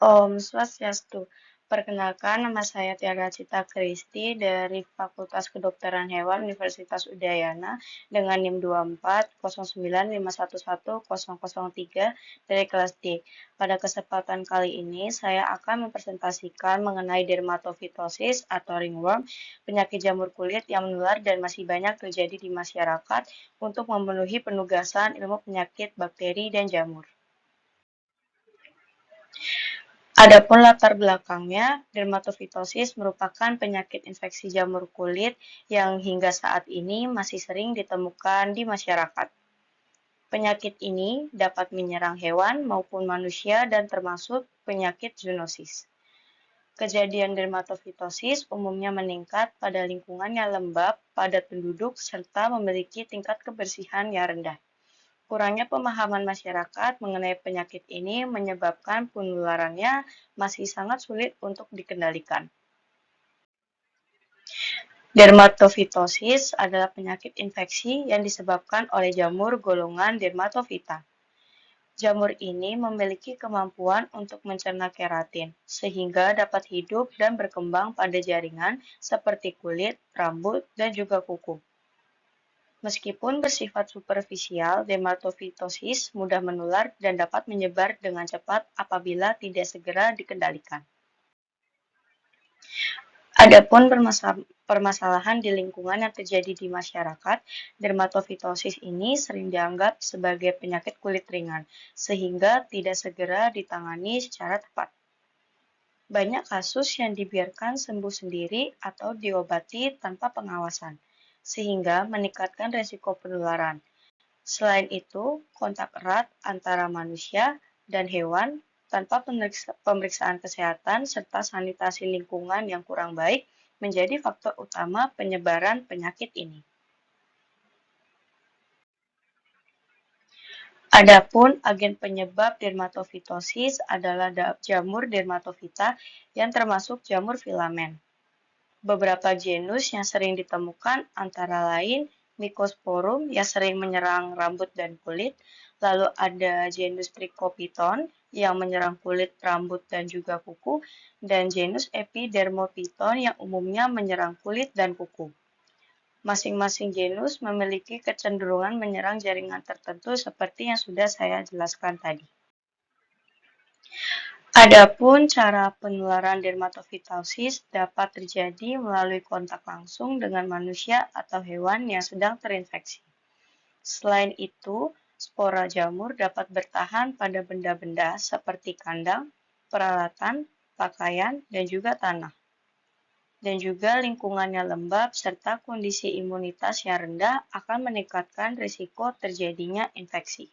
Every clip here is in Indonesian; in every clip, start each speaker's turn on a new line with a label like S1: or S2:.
S1: Om Swastiastu. Perkenalkan, nama saya Tiara Cita Kristi dari Fakultas Kedokteran Hewan Universitas Udayana dengan NIM 2409511003 dari kelas D. Pada kesempatan kali ini, saya akan mempresentasikan mengenai dermatofitosis atau ringworm, penyakit jamur kulit yang menular dan masih banyak terjadi di masyarakat untuk memenuhi penugasan ilmu penyakit bakteri dan jamur. Adapun latar belakangnya, dermatofitosis merupakan penyakit infeksi jamur kulit yang hingga saat ini masih sering ditemukan di masyarakat. Penyakit ini dapat menyerang hewan maupun manusia dan termasuk penyakit zoonosis. Kejadian dermatofitosis umumnya meningkat pada lingkungan yang lembab, padat penduduk, serta memiliki tingkat kebersihan yang rendah. Kurangnya pemahaman masyarakat mengenai penyakit ini menyebabkan penularannya masih sangat sulit untuk dikendalikan. Dermatofitosis adalah penyakit infeksi yang disebabkan oleh jamur golongan Dermatofita. Jamur ini memiliki kemampuan untuk mencerna keratin, sehingga dapat hidup dan berkembang pada jaringan seperti kulit, rambut, dan juga kuku. Meskipun bersifat superficial, dermatofitosis mudah menular dan dapat menyebar dengan cepat apabila tidak segera dikendalikan. Adapun permasalahan di lingkungan yang terjadi di masyarakat, dermatofitosis ini sering dianggap sebagai penyakit kulit ringan, sehingga tidak segera ditangani secara tepat. Banyak kasus yang dibiarkan sembuh sendiri atau diobati tanpa pengawasan, sehingga meningkatkan risiko penularan. Selain itu, kontak erat antara manusia dan hewan tanpa pemeriksaan kesehatan serta sanitasi lingkungan yang kurang baik menjadi faktor utama penyebaran penyakit ini. Adapun agen penyebab dermatofitosis adalah jamur dermatofita yang termasuk jamur filamen. Beberapa genus yang sering ditemukan antara lain Mycosporum yang sering menyerang rambut dan kulit, lalu ada genus Trichopiton yang menyerang kulit, rambut, dan juga kuku, dan genus Epidermophyton yang umumnya menyerang kulit dan kuku. Masing-masing genus memiliki kecenderungan menyerang jaringan tertentu seperti yang sudah saya jelaskan tadi. Adapun cara penularan dermatofitosis dapat terjadi melalui kontak langsung dengan manusia atau hewan yang sedang terinfeksi. Selain itu, spora jamur dapat bertahan pada benda-benda seperti kandang, peralatan, pakaian, dan juga tanah. Dan juga lingkungan yang lembab serta kondisi imunitas yang rendah akan meningkatkan risiko terjadinya infeksi.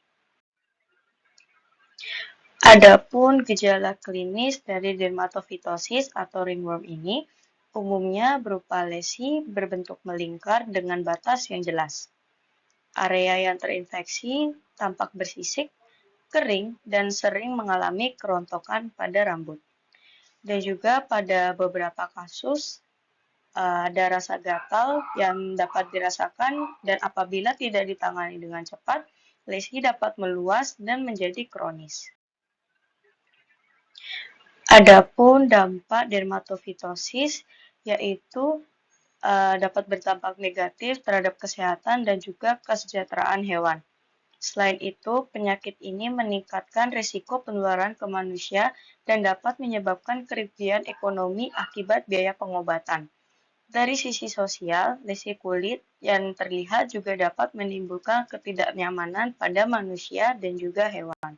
S1: Adapun gejala klinis dari dermatofitosis atau ringworm ini umumnya berupa lesi berbentuk melingkar dengan batas yang jelas. Area yang terinfeksi tampak bersisik, kering, dan sering mengalami kerontokan pada rambut. Dan juga pada beberapa kasus ada rasa gatal yang dapat dirasakan dan apabila tidak ditangani dengan cepat, lesi dapat meluas dan menjadi kronis. Adapun dampak dermatofitosis yaitu dapat berdampak negatif terhadap kesehatan dan juga kesejahteraan hewan. Selain itu, penyakit ini meningkatkan risiko penularan ke manusia dan dapat menyebabkan kerugian ekonomi akibat biaya pengobatan. Dari sisi sosial, lesi kulit yang terlihat juga dapat menimbulkan ketidaknyamanan pada manusia dan juga hewan.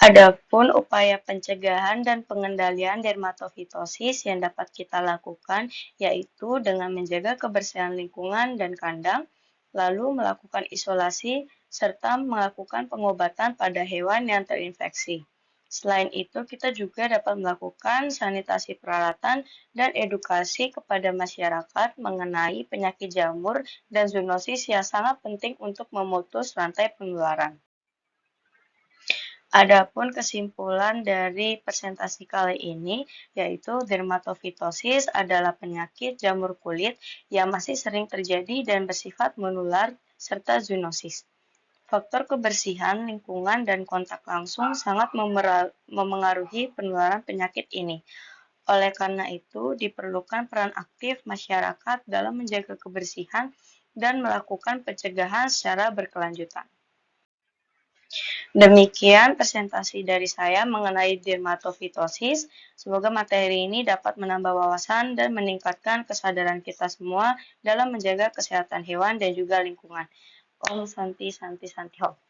S1: Adapun upaya pencegahan dan pengendalian dermatofitosis yang dapat kita lakukan yaitu dengan menjaga kebersihan lingkungan dan kandang, lalu melakukan isolasi, serta melakukan pengobatan pada hewan yang terinfeksi. Selain itu, kita juga dapat melakukan sanitasi peralatan dan edukasi kepada masyarakat mengenai penyakit jamur dan zoonosis yang sangat penting untuk memutus rantai penularan. Adapun kesimpulan dari presentasi kali ini, yaitu dermatofitosis adalah penyakit jamur kulit yang masih sering terjadi dan bersifat menular serta zoonosis. faktor kebersihan, lingkungan, dan kontak langsung sangat memengaruhi penularan penyakit ini. Oleh karena itu, diperlukan peran aktif masyarakat dalam menjaga kebersihan dan melakukan pencegahan secara berkelanjutan. Demikian presentasi dari saya mengenai dermatofitosis. Semoga materi ini dapat menambah wawasan dan meningkatkan kesadaran kita semua dalam menjaga kesehatan hewan dan juga lingkungan. Om Santi Santi Santi Ho.